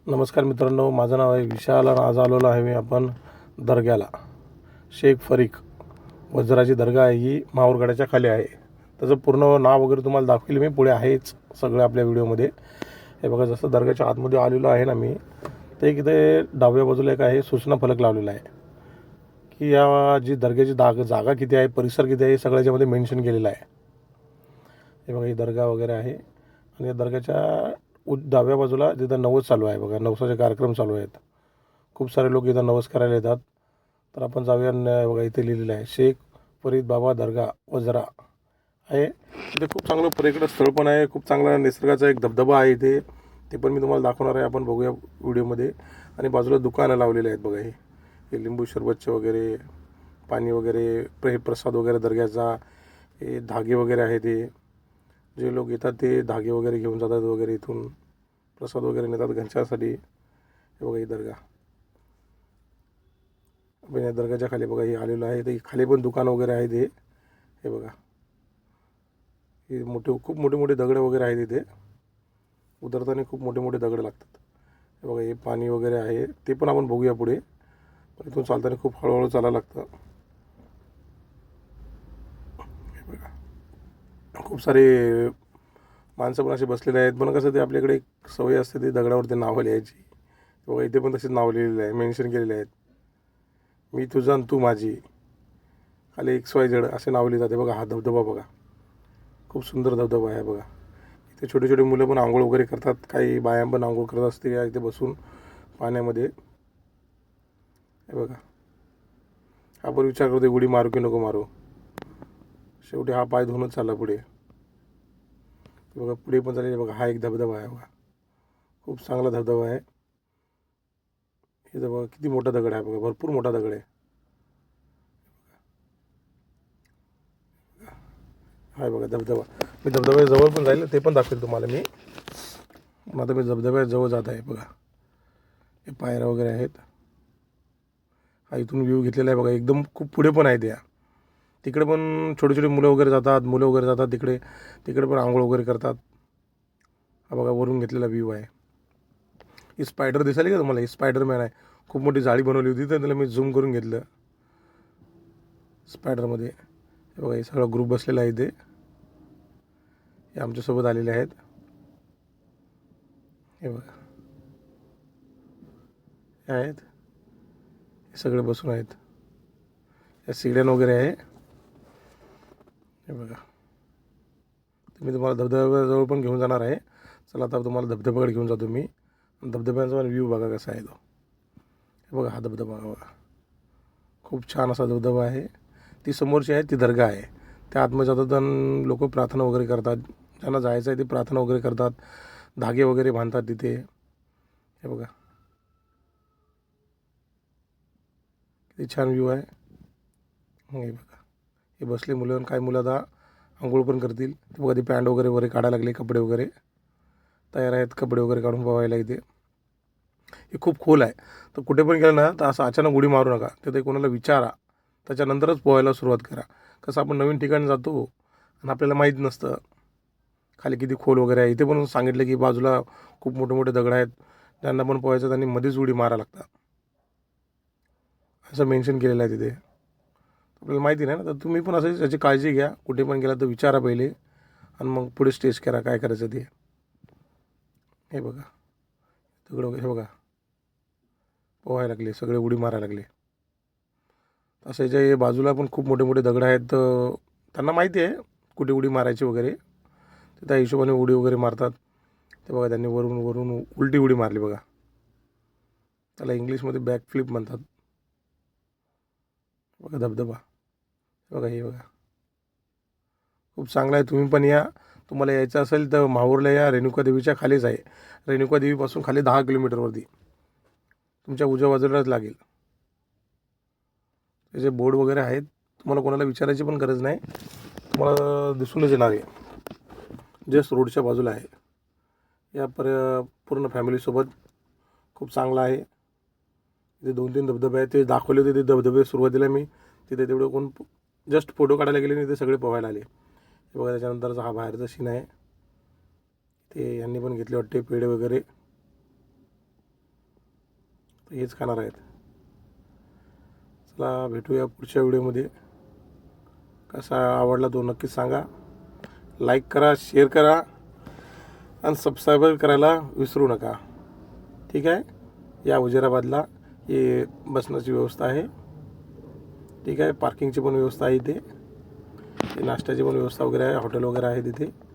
नमस्कार मित्रांनो, माझं नाव आहे विशाल आणि आज आलेलो आहे मी आपण दर्ग्याला. शेख फरीक वज्राची दर्गा आहे, ही माहूरगडाच्या खाली आहे. त्याचं पूर्ण नाव वगैरे तुम्हाला दाखवेल मी, पुढे आहेच सगळं आपल्या व्हिडिओमध्ये. हे बघा, जसं दर्ग्याच्या आतमध्ये आलेलो आहे ना मी, तर एक इथे डाव्या बाजूला एक आहे सूचना फलक लावलेला आहे की या जी दर्ग्याची जागा किती आहे, परिसर किती आहे, हे सगळं याच्यामध्ये मेन्शन केलेलं आहे. हे बघा, ही दर्गा वगैरे आहे आणि या दर्ग्याच्या डाव्या बाजूला तिथं नवस चालू आहे. बघा, नवसाचे कार्यक्रम चालू आहेत. खूप सारे लोक इथं नवस करायला येतात. तर आपण जाऊया. बघा, इथे लिहिलेलं आहे शेख फरीद बाबा दर्गा वज्रा आहे. इथे खूप चांगलं पर्यटन स्थळ पण आहे, खूप चांगला निसर्गाचा एक धबधबा आहे इथे. ते पण मी तुम्हाला दाखवणार आहे, आपण बघूया व्हिडिओमध्ये. आणि बाजूला दुकानं लावलेले आहेत. बघा, हे लिंबू सरबतचे वगैरे, पाणी वगैरे, हे प्रसाद वगैरे दर्ग्याचा, हे धागे वगैरे आहेत. हे जे लोक येतात ते धागे वगैरे घेऊन जातात वगैरे, इथून प्रसाद वगैरे नेतात घरच्यासाठी. हे बघा, ही दर्गा. आपण या दर्गाच्या खाली बघा हे आलेलं आहे. ते खाली पण दुकान वगैरे आहेत. हे बघा, हे खूप मोठे मोठे दगड वगैरे आहेत इथे. उतरताना खूप मोठे मोठे दगड लागतात. हे बघा, हे पाणी वगैरे आहे, ते पण आपण बघूया पुढे. पण इथून चालताना खूप हळूहळू चालायला लागतं. हे बघा, खूप सारे माणसं पण असे बसलेले आहेत. पण कसं, ते आपल्याकडे एक सवय असते ती दगडावरती नावं लिहायची. बघा, इथे पण तसेच नाव लिहिलेले आहे, मेन्शन केलेले आहेत. मी तुझा आणि तू माझी, खाली XYZ असे नाव लिहितात. बघा, हा धबधबा बघा, खूप सुंदर धबधबा आहे. बघा, इथे छोटे छोटे मुलं पण आंघोळ वगैरे करतात, काही बाया पण आंघोळ करत असते या इथे बसून पाण्यामध्ये. हे बघा, आपण विचार करतो उडी मारू की नको मारू, शेवटी हा पाय धुवूनच चालला पुढे. बघा, पुढे पण चालेल. बघा, हा एक धबधबा आहे. बघा, खूप चांगला धबधबा आहे. हे बघा, किती मोठा दगड आहे. बघा, भरपूर मोठा दगड आहे. हाय बघा धबधबा. मी धबधब्याजवळ पण जाईल, ते पण दाखवेल तुम्हाला मी. आता मी धबधब्याजवळ जात आहे. बघा, हे पायऱ्या वगैरे आहेत. हा इथून व्ह्यू घेतलेला आहे. बघा, एकदम खूप पुढे पण आहे त्या. तिकडे पण छोटे छोटे मुलं वगैरे जातात तिकडे. तिकडे पण आंघोळ वगैरे करतात. हा बघा, वरून घेतलेला व्ह्यू आहे. ही स्पायडर दिसायली का तुम्हाला? ही स्पायडरमॅन आहे. खूप मोठी जाळी बनवली होती, तर त्याला मी झूम करून घेतलं स्पायडरमध्ये. हे बघा, हे सगळा ग्रुप बसलेला आहे इथे. हे आमच्यासोबत आलेले आहेत. हे बघा, हे आहेत, हे सगळे बसून आहेत. या सीड्यान वगैरे आहे. हे बघा, मी तुम्हाला धबधब्याजवळ पण घेऊन जाणार आहे. चला, आता तुम्हाला धबधब्याकडे घेऊन जातो मी. धबधब्याचा व्ह्यू बघा कसा आहे तो. हे बघा, हा धबधबा बघा, खूप छान असा धबधबा आहे. ती समोरची आहे ती दर्गा आहे. त्या आतमध्ये जातात लोक प्रार्थना वगैरे करतात. ज्यांना जायचं आहे ते प्रार्थना वगैरे करतात, धागे वगैरे बांधतात तिथे. हे बघा, किती छान व्ह्यू आहे. हे बघा, हे बसले मुलं, काय मुलं आता आंघोळ पण करतील. ते बघा, ती पॅन्ट वगैरे वगैरे काढायला लागले, कपडे वगैरे तयार आहेत, कपडे वगैरे काढून पोहायला इथे. हे खूप खोल आहे, तर कुठे पण गेलं ना तर असं अचानक उडी मारू नका. तिथे कोणाला विचारा, त्याच्यानंतरच पोहायला सुरुवात करा. कसं, आपण नवीन ठिकाणी जातो आणि आपल्याला माहीत नसतं खाली किती खोल वगैरे आहे. इथे पण सांगितलं की बाजूला खूप मोठे मोठे दगड आहेत, त्यांना पण पोहायचं, त्यांनी मध्येच उडी मारा लागतात असं मेन्शन केलेलं आहे तिथे. आपल्याला माहिती नाही ना, तर तुम्ही पण असं याची काळजी घ्या. कुठे पण गेला तर विचारा पहिले, आणि मग पुढे स्टेज करा काय करायचं ते. हे बघा, दगड वगैरे. हे बघा, पोहायला लागले सगळे, उडी मारायला लागले. असं याच्या बाजूला पण खूप मोठे मोठे दगड आहेत. त्यांना माहिती आहे कुठे उडी मारायची वगैरे, तर त्या हिशोबाने उडी वगैरे मारतात. ते बघा, त्यांनी वरून वरून उलटी उडी मारली बघा. त्याला इंग्लिशमध्ये बॅक फ्लिप म्हणतात. बघा धबधबा. बघा, हे बघा, खूप चांगला आहे. तुम्ही पण या. तुम्हाला यायचं असेल तर माहूरला या. रेणुका देवीच्या खालीच आहे. रेणुका देवीपासून खाली 10 किलोमीटरवरती तुमच्या उजव्या बाजूलाच लागेल. त्याचे बोर्ड वगैरे आहेत, तुम्हाला कोणाला विचारायची पण गरज नाही, तुम्हाला दिसूनच येणार आहे. जस्ट रोडच्या बाजूला आहे. या पूर्ण फॅमिलीसोबत खूप चांगला आहे. तिथे 2-3 धबधबे आहेत, ते दाखवले होते. ते धबधबे सुरुवातीला मी तिथे तेवढं कोण जस्ट फोटो काढायला गेले, नाही ते सगळे पोहायला आले. हे बघा, त्याच्यानंतरचा हा बाहेरचा सीन आहे. ते यांनी पण घेतले वाटते पेढे वगैरे. तर हेच खाणार आहेत. चला भेटूया पुढच्या व्हिडिओमध्ये. कसा आवडला तो नक्कीच सांगा. लाईक करा, शेअर करा आणि सबस्क्राईब करायला विसरू नका. ठीक आहे. या वजिराबादला हे बसण्याची व्यवस्था आहे. ठीक आहे. पार्किंगची पण व्यवस्था आहे इथे. नाश्त्याची पण व्यवस्था वगैरे आहे. हॉटेल वगैरे आहे तिथे.